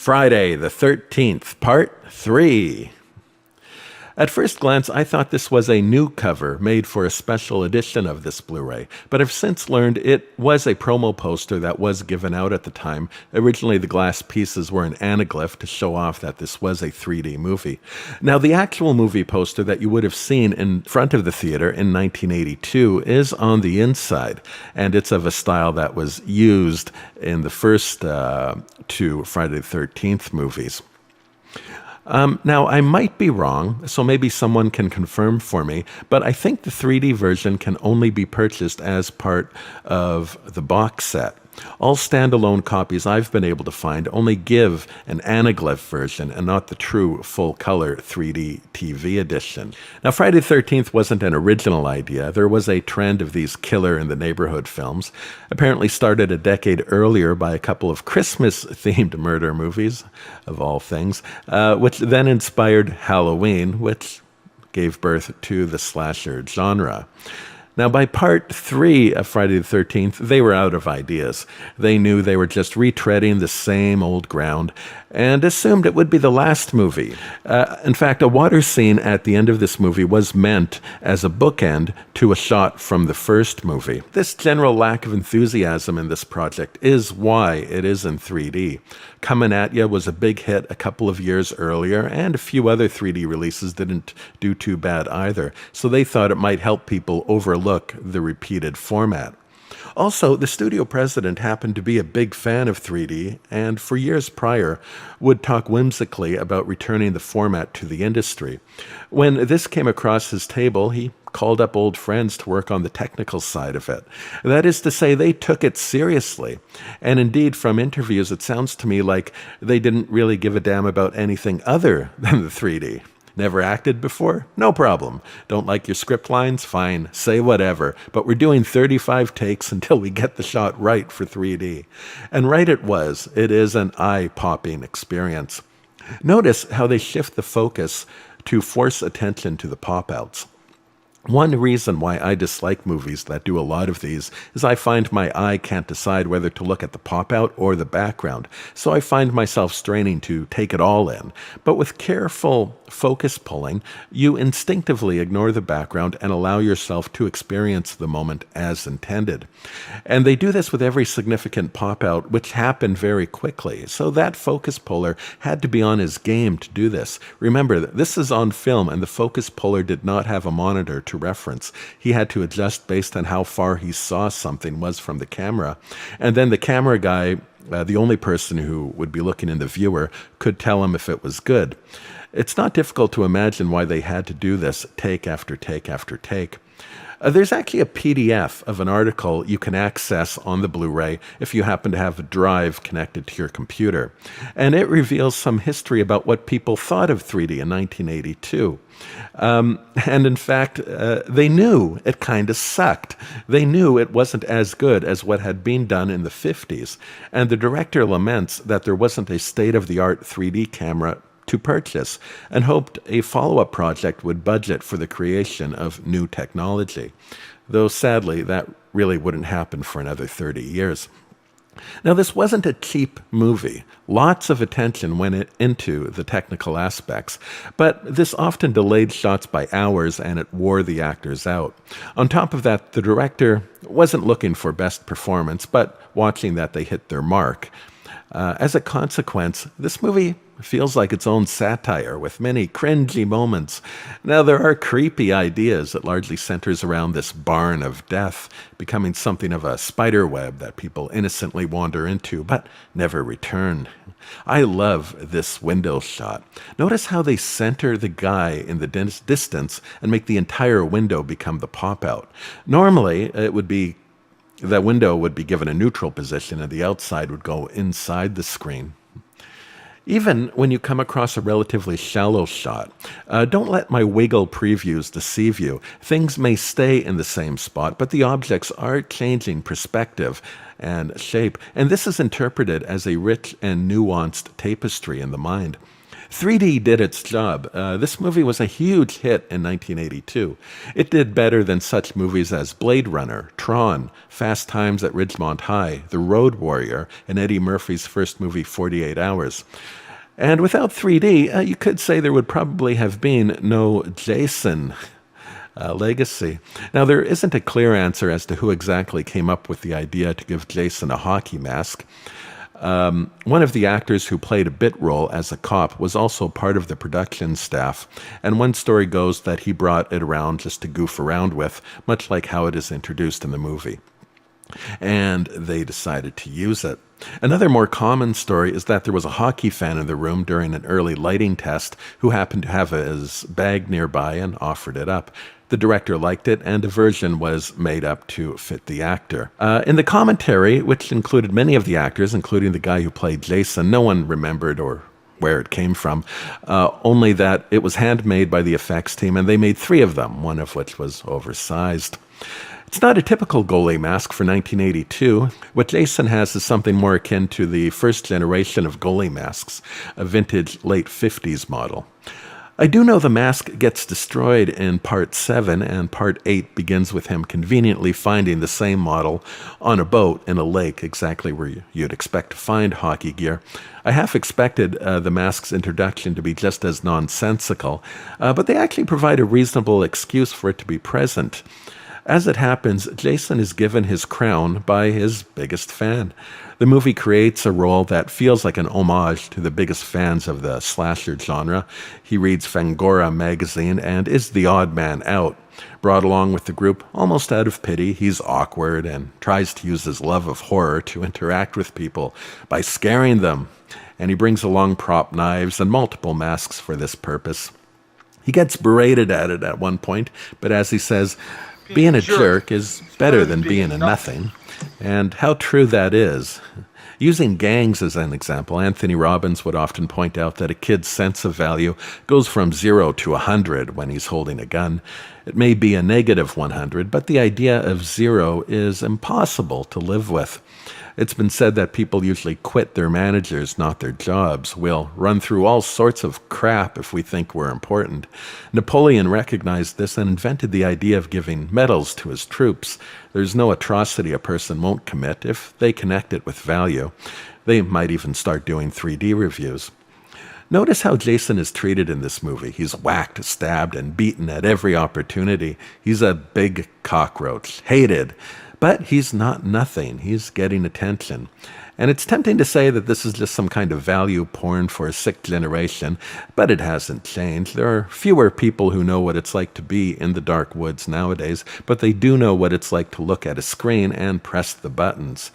Friday the 13th, Part 3. At first glance, I thought this was a new cover made for a special edition of this Blu-ray, but I've since learned it was a promo poster that was given out at the time. Originally, the glass pieces were an anaglyph to show off that this was a 3D movie. Now, the actual movie poster that you would have seen in front of the theater in 1982 is on the inside, and it's of a style that was used in the first two Friday the 13th movies. Now, I might be wrong, so maybe someone can confirm for me, but I think the 3D version can only be purchased as part of the box set. All standalone copies I've been able to find only give an anaglyph version and not the true full-color 3D TV edition. Now, Friday the 13th wasn't an original idea. There was a trend of these killer-in-the-neighborhood films, apparently started a decade earlier by a couple of Christmas-themed murder movies, of all things, which then inspired Halloween, which gave birth to the slasher genre. Now, by part 3 of Friday the 13th, they were out of ideas. They knew they were just retreading the same old ground and assumed it would be the last movie. In fact, a water scene at the end of this movie was meant as a bookend to a shot from the first movie. This general lack of enthusiasm in this project is why it is in 3D. Comin' At Ya was a big hit a couple of years earlier, and a few other 3D releases didn't do too bad either, so they thought it might help people overlook the repeated format. Also, the studio president happened to be a big fan of 3D, and for years prior would talk whimsically about returning the format to the industry. When this came across his table, he called up old friends to work on the technical side of it. That is to say, they took it seriously. And indeed, from interviews, it sounds to me like they didn't really give a damn about anything other than the 3D. Never acted before? No problem. Don't like your script lines? Fine. Say whatever. But we're doing 35 takes until we get the shot right for 3D. And right it was. It is an eye-popping experience. Notice how they shift the focus to force attention to the pop-outs. One reason why I dislike movies that do a lot of these is I find my eye can't decide whether to look at the pop-out or the background, so I find myself straining to take it all in. But with careful focus pulling, you instinctively ignore the background and allow yourself to experience the moment as intended. And they do this with every significant pop-out, which happened very quickly, so that focus puller had to be on his game to do this. Remember, this is on film, and the focus puller did not have a monitor to reference. He had to adjust based on how far he saw something was from the camera. And then the camera guy, the only person who would be looking in the viewer, could tell him if it was good. It's not difficult to imagine why they had to do this take after take after take. There's actually a PDF of an article you can access on the Blu-ray if you happen to have a drive connected to your computer. And it reveals some history about what people thought of 3D in 1982. And in fact, they knew it kind of sucked. They knew it wasn't as good as what had been done in the 50s. And the director laments that there wasn't a state-of-the-art 3D camera to purchase, and hoped a follow-up project would budget for the creation of new technology. Though sadly, that really wouldn't happen for another 30 years. Now, this wasn't a cheap movie. Lots of attention went into the technical aspects, but this often delayed shots by hours and it wore the actors out. On top of that, the director wasn't looking for best performance, but watching that they hit their mark. As a consequence, this movie feels like its own satire with many cringy moments. Now, there are creepy ideas that largely centers around this barn of death, becoming something of a spider web that people innocently wander into but never return. I love this window shot. Notice how they center the guy in the distance and make the entire window become the pop-out. Normally, it would be that window would be given a neutral position and the outside would go inside the screen. Even when you come across a relatively shallow shot, don't let my wiggle previews deceive you. Things may stay in the same spot, but the objects are changing perspective and shape, and this is interpreted as a rich and nuanced tapestry in the mind. 3D did its job. This movie was a huge hit in 1982. It did better than such movies as Blade Runner, Tron, Fast Times at Ridgemont High, The Road Warrior, and Eddie Murphy's first movie, 48 Hours. And without 3D, you could say there would probably have been no Jason legacy. Now, there isn't a clear answer as to who exactly came up with the idea to give Jason a hockey mask. One of the actors who played a bit role as a cop was also part of the production staff, and one story goes that he brought it around just to goof around with, much like how it is introduced in the movie. And they decided to use it. Another more common story is that there was a hockey fan in the room during an early lighting test who happened to have his bag nearby and offered it up. The director liked it, and a version was made up to fit the actor. In the commentary, which included many of the actors, including the guy who played Jason, no one remembered or where it came from, only that it was handmade by the effects team, and they made 3 of them, one of which was oversized. It's not a typical goalie mask for 1982. What Jason has is something more akin to the first generation of goalie masks, a vintage late 50s model. I do know the mask gets destroyed in Part 7, and Part 8 begins with him conveniently finding the same model on a boat in a lake, exactly where you'd expect to find hockey gear. I half expected the mask's introduction to be just as nonsensical, but they actually provide a reasonable excuse for it to be present. As it happens, Jason is given his crown by his biggest fan. The movie creates a role that feels like an homage to the biggest fans of the slasher genre. He reads Fangoria magazine and is the odd man out. Brought along with the group almost out of pity, he's awkward and tries to use his love of horror to interact with people by scaring them. And he brings along prop knives and multiple masks for this purpose. He gets berated at it at one point, but as he says, being a jerk is better than being a nothing. And how true that is. Using gangs as an example, Anthony Robbins would often point out that a kid's sense of value goes from 0 to 100 when he's holding a gun. It may be a negative 100, but the idea of 0 is impossible to live with. It's been said that people usually quit their managers, not their jobs. We'll run through all sorts of crap if we think we're important. Napoleon recognized this and invented the idea of giving medals to his troops. There's no atrocity a person won't commit if they connect it with value. They might even start doing 3D reviews. Notice how Jason is treated in this movie. He's whacked, stabbed, and beaten at every opportunity. He's a big cockroach, hated. But he's not nothing. He's getting attention. And it's tempting to say that this is just some kind of value porn for a sick generation, but it hasn't changed. There are fewer people who know what it's like to be in the dark woods nowadays, but they do know what it's like to look at a screen and press the buttons.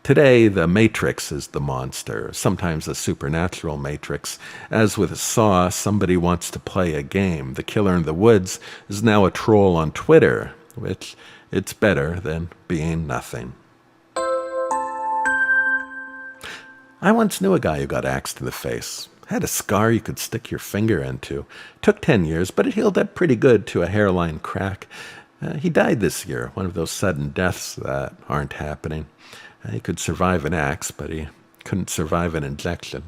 Today, the Matrix is the monster, sometimes a supernatural Matrix. As with Saw, somebody wants to play a game. The killer in the woods is now a troll on Twitter, which it's better than being nothing. I once knew a guy who got axed in the face. Had a scar you could stick your finger into. Took 10 years, but it healed up pretty good to a hairline crack. He died this year, one of those sudden deaths that aren't happening. He could survive an axe, but he couldn't survive an injection.